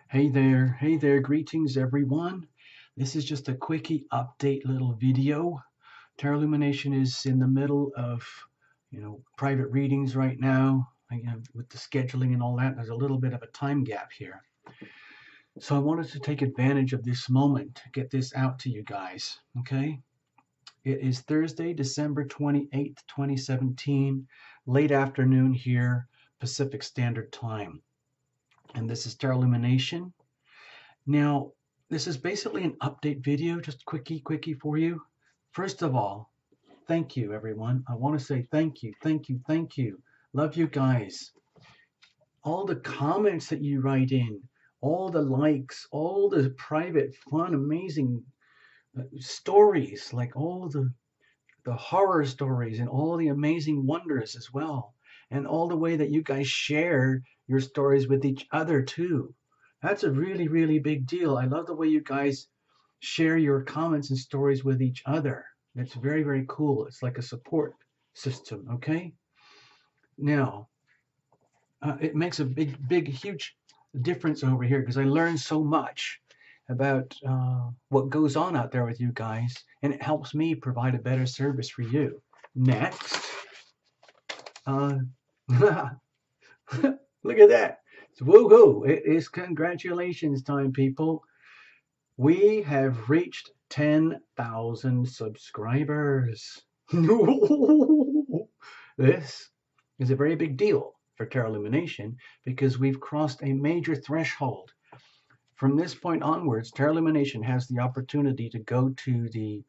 Hey there, greetings everyone. This is just a quickie update little video. Tarot Illumination is in the middle of, private readings right now. With the scheduling and all that, there's a little bit of a time gap here. So I wanted to take advantage of this moment to get this out to you guys, okay? It is Thursday, December 28th, 2017, late afternoon here, Pacific Standard Time. And this is Tarot Illumination. Now, this is basically an update video, just quickie for you. First of all, thank you, everyone. I want to say thank you. Love you guys. All the comments that you write in, all the likes, all the private, fun, amazing stories, like all the horror stories and all the amazing wonders as well. And all the way that you guys share your stories with each other too. That's a really, really big deal. I love the way you guys share your comments and stories with each other. It's very, very cool. It's like a support system, okay? Now, it makes a big, huge difference over here because I learned so much about what goes on out there with you guys, and it helps me provide a better service for you. Next, look at that. Woohoo! It is congratulations time, people. We have reached 10,000 subscribers. This is a very big deal for Tarot Illumination because we've crossed a major threshold. From this point onwards, Tarot Illumination has the opportunity to go to the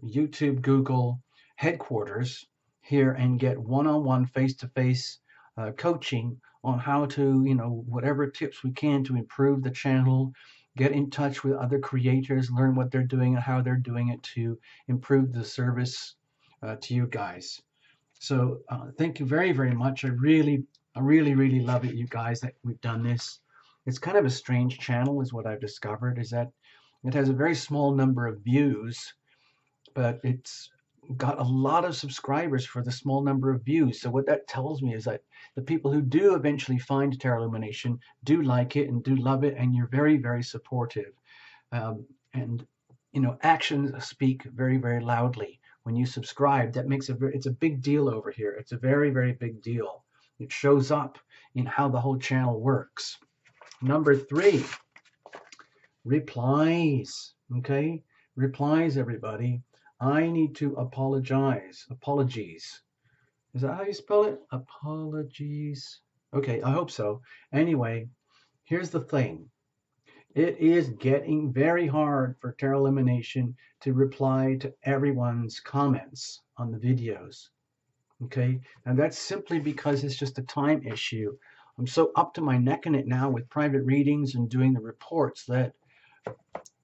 YouTube, Google headquarters here and get one-on-one, face-to-face coaching on how to, whatever tips we can to improve the channel, get in touch with other creators, learn what they're doing and how they're doing it to improve the service to you guys. So thank you very, very much. I really love it, you guys, that we've done this. It's kind of a strange channel is what I've discovered, is that it has a very small number of views, but it's got a lot of subscribers for the small number of views. So what that tells me is that the people who do eventually find Tarot Illumination do like it and do love it, and you're very, very supportive. And actions speak very, very loudly. When you subscribe, that makes it's a big deal over here. It's a very, very big deal. It shows up in how the whole channel works. Number 3, replies. Okay, replies, everybody. I need to apologize. Apologies. Is that how you spell it? Apologies. Okay, I hope so. Anyway, here's the thing. It is getting very hard for Tarot Illumination to reply to everyone's comments on the videos. Okay, and that's simply because it's just a time issue. I'm so up to my neck in it now with private readings and doing the reports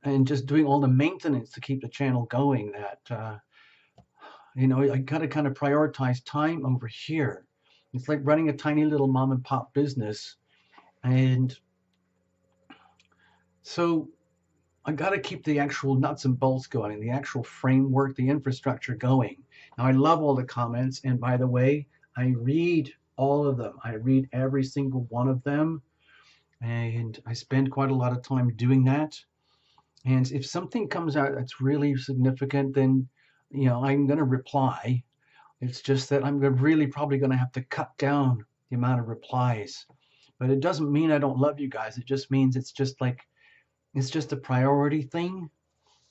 and just doing all the maintenance to keep the channel going that, I got to kind of prioritize time over here. It's like running a tiny little mom and pop business. And so I got to keep the actual nuts and bolts going, the actual framework, the infrastructure going. Now, I love all the comments. And by the way, I read all of them. I read every single one of them. And I spend quite a lot of time doing that. And if something comes out that's really significant, then, I'm going to reply. It's just that I'm really probably going to have to cut down the amount of replies. But it doesn't mean I don't love you guys. It just means it's just a priority thing.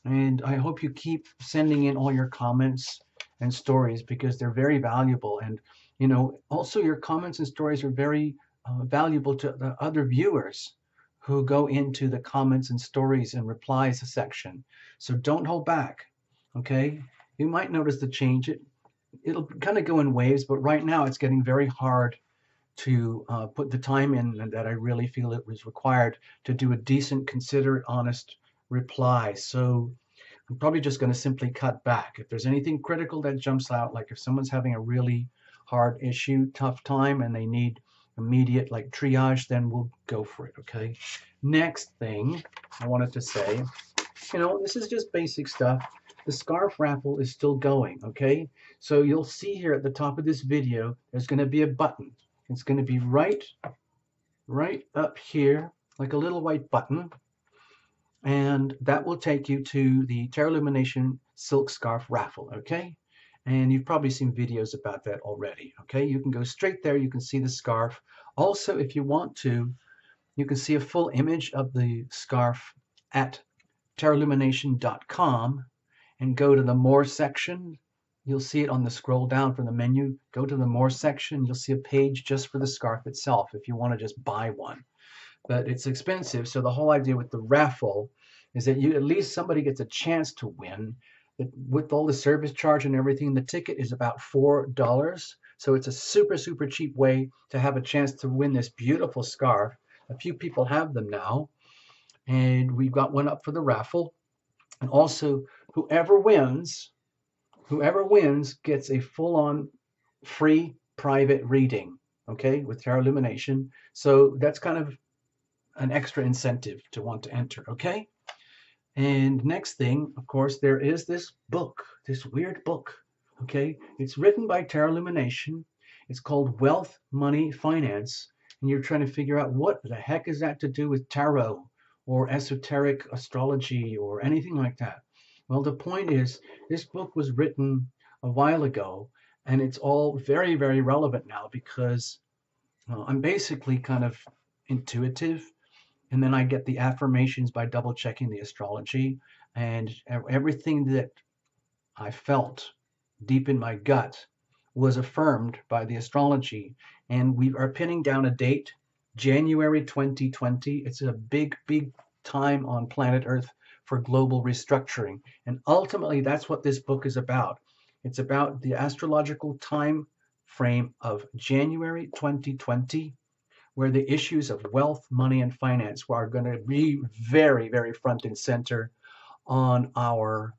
And I hope you keep sending in all your comments and stories because they're very valuable. And, also your comments and stories are very valuable to the other viewers who go into the comments and stories and replies section. So don't hold back, okay? You might notice the change. It'll kind of go in waves, but right now it's getting very hard to put the time in that I really feel it was required to do a decent, considerate, honest reply. So I'm probably just going to simply cut back. If there's anything critical that jumps out, like if someone's having a really hard issue, tough time, and they need immediate triage, then we'll go for it, okay? Next thing I wanted to say, this is just basic stuff. The scarf raffle is still going, okay? So you'll see here at the top of this video, there's going to be a button. It's going to be right up here like a little white button, and that will take you to the Terra Lumination Silk Scarf Raffle, okay? And you've probably seen videos about that already, okay? You can go straight there, you can see the scarf. Also, if you want to, you can see a full image of the scarf at terralumination.com and go to the More section. You'll see it on the scroll down from the menu. Go to the More section, you'll see a page just for the scarf itself if you want to just buy one. But it's expensive, so the whole idea with the raffle is that you at least somebody gets a chance to win. With all the service charge and everything, the ticket is about $4. So it's a super, super cheap way to have a chance to win this beautiful scarf. A few people have them now, and we've got one up for the raffle. And also, whoever wins gets a full-on free private reading, okay, with Terra Illumination. So that's kind of an extra incentive to want to enter, okay? And next thing, of course, there is this book, this weird book, okay? It's written by Terra Illumination. It's called Wealth, Money, Finance. And you're trying to figure out what the heck is that to do with tarot or esoteric astrology or anything like that. Well, the point is, this book was written a while ago, and it's all very, very relevant now because I'm basically kind of intuitive, and then I get the affirmations by double checking the astrology, and everything that I felt deep in my gut was affirmed by the astrology. And we are pinning down a date, January 2020. It's a big, big time on planet Earth for global restructuring. And ultimately, that's what this book is about. It's about the astrological time frame of January 2020, where the issues of wealth, money, and finance are going to be very, very front and center on our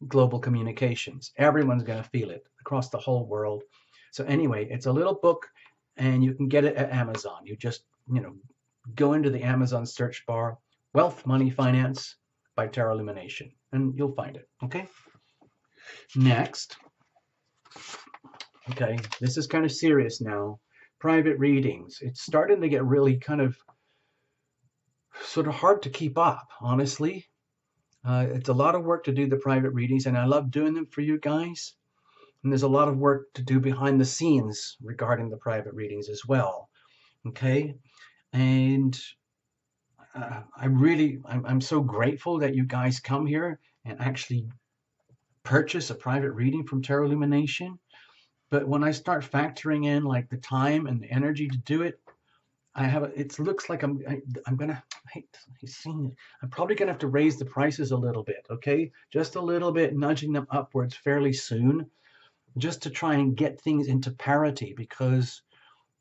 global communications. Everyone's going to feel it across the whole world. So anyway, it's a little book, and you can get it at Amazon. You just, go into the Amazon search bar, Wealth, Money, Finance by Terra Illumination, and you'll find it, okay? Next, okay, this is kind of serious now. Private readings. It's starting to get really kind of sort of hard to keep up, honestly. It's a lot of work to do the private readings, and I love doing them for you guys. And there's a lot of work to do behind the scenes regarding the private readings as well. Okay, and I'm so grateful that you guys come here and actually purchase a private reading from Tarot Illumination. But when I start factoring in like the time and the energy to do it, it looks like I'm gonna, I'm probably gonna have to raise the prices a little bit, okay? Just a little bit, nudging them upwards fairly soon, just to try and get things into parity, because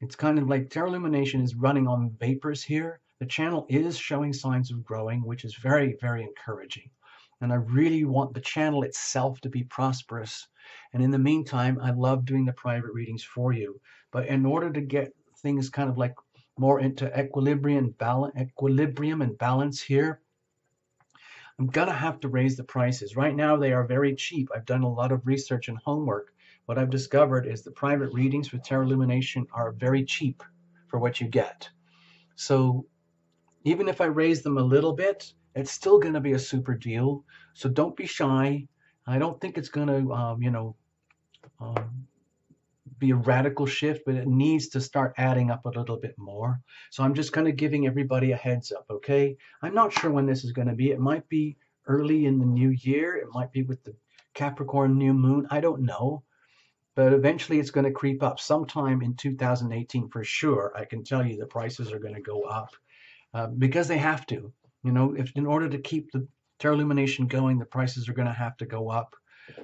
it's kind of like Terra Illumination is running on vapors here. The channel is showing signs of growing, which is very, very encouraging. And I really want the channel itself to be prosperous. And in the meantime, I love doing the private readings for you. But in order to get things kind of like more into equilibrium and balance here, I'm gonna have to raise the prices. Right now they are very cheap. I've done a lot of research and homework. What I've discovered is the private readings with Terra Illumination are very cheap for what you get. So even if I raise them a little bit, it's still going to be a super deal. So don't be shy. I don't think it's going to, be a radical shift, but it needs to start adding up a little bit more. So I'm just kind of giving everybody a heads up, okay? I'm not sure when this is going to be. It might be early in the new year. It might be with the Capricorn new moon. I don't know. But eventually it's going to creep up sometime in 2018 for sure. I can tell you the prices are going to go up because they have to. If in order to keep the Terra Illumination going, the prices are going to have to go up.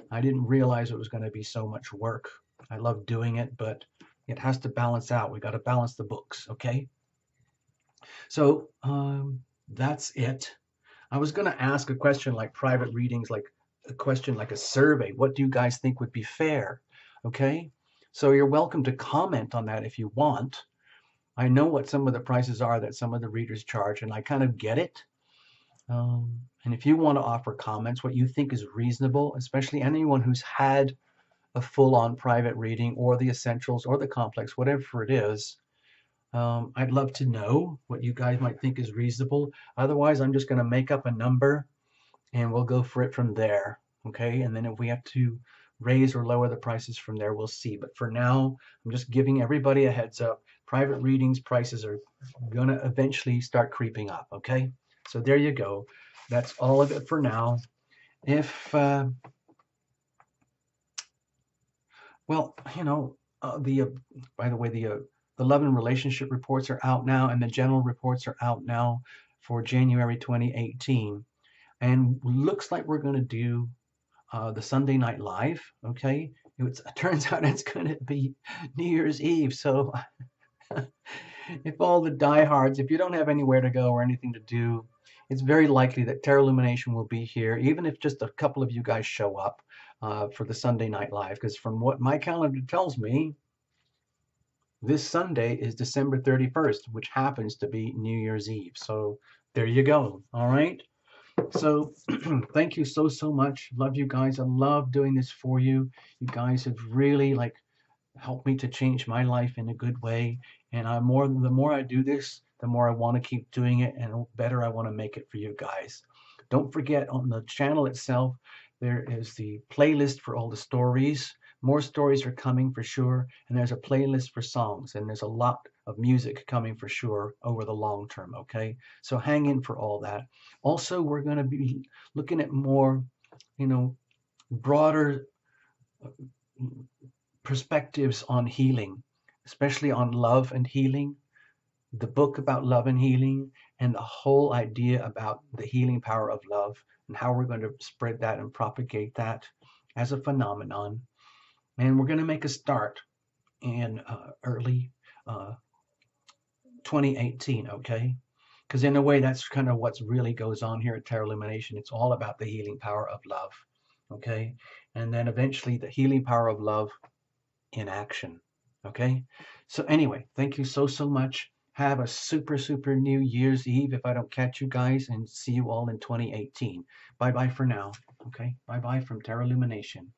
I didn't realize it was going to be so much work. I love doing it, but it has to balance out. We got to balance the books, okay? So that's it. I was going to ask a question like private readings, like a question like a survey. What do you guys think would be fair? Okay, so you're welcome to comment on that if you want. I know what some of the prices are that some of the readers charge, and I kind of get it. And if you want to offer comments, what you think is reasonable, especially anyone who's had a full-on private reading or the essentials or the complex, whatever it is, I'd love to know what you guys might think is reasonable. Otherwise, I'm just going to make up a number and we'll go for it from there. Okay. And then if we have to raise or lower the prices from there, we'll see. But for now, I'm just giving everybody a heads up. Private readings prices are going to eventually start creeping up. Okay. So there you go. That's all of it for now. If, well, you know, by the way, the love and relationship reports are out now, and the general reports are out now for January 2018. And looks like we're going to do the Sunday Night Live. Okay, it turns out it's going to be New Year's Eve. So if all the diehards, if you don't have anywhere to go or anything to do, it's very likely that Terra Illumination will be here, even if just a couple of you guys show up for the Sunday Night Live. Because from what my calendar tells me, this Sunday is December 31st, which happens to be New Year's Eve. So there you go. All right. So thank you so much. Love you guys. I love doing this for you. You guys have really helped me to change my life in a good way. And the more I do this, the more I want to keep doing it, and the better I want to make it for you guys. Don't forget, on the channel itself, there is the playlist for all the stories. More stories are coming for sure, and there's a playlist for songs, and there's a lot of music coming for sure over the long term, okay? So hang in for all that. Also, we're going to be looking at more, broader perspectives on healing, especially on love and healing, the book about love and healing, and the whole idea about the healing power of love and how we're going to spread that and propagate that as a phenomenon. And we're going to make a start in early 2018, okay? Because in a way, that's kind of what's really goes on here at Terra Illumination. It's all about the healing power of love, okay? And then eventually the healing power of love in action, okay? So anyway, thank you so much. Have a super New Year's Eve if I don't catch you guys, and see you all in 2018. Bye-bye for now, okay? Bye-bye from Terra Illumination.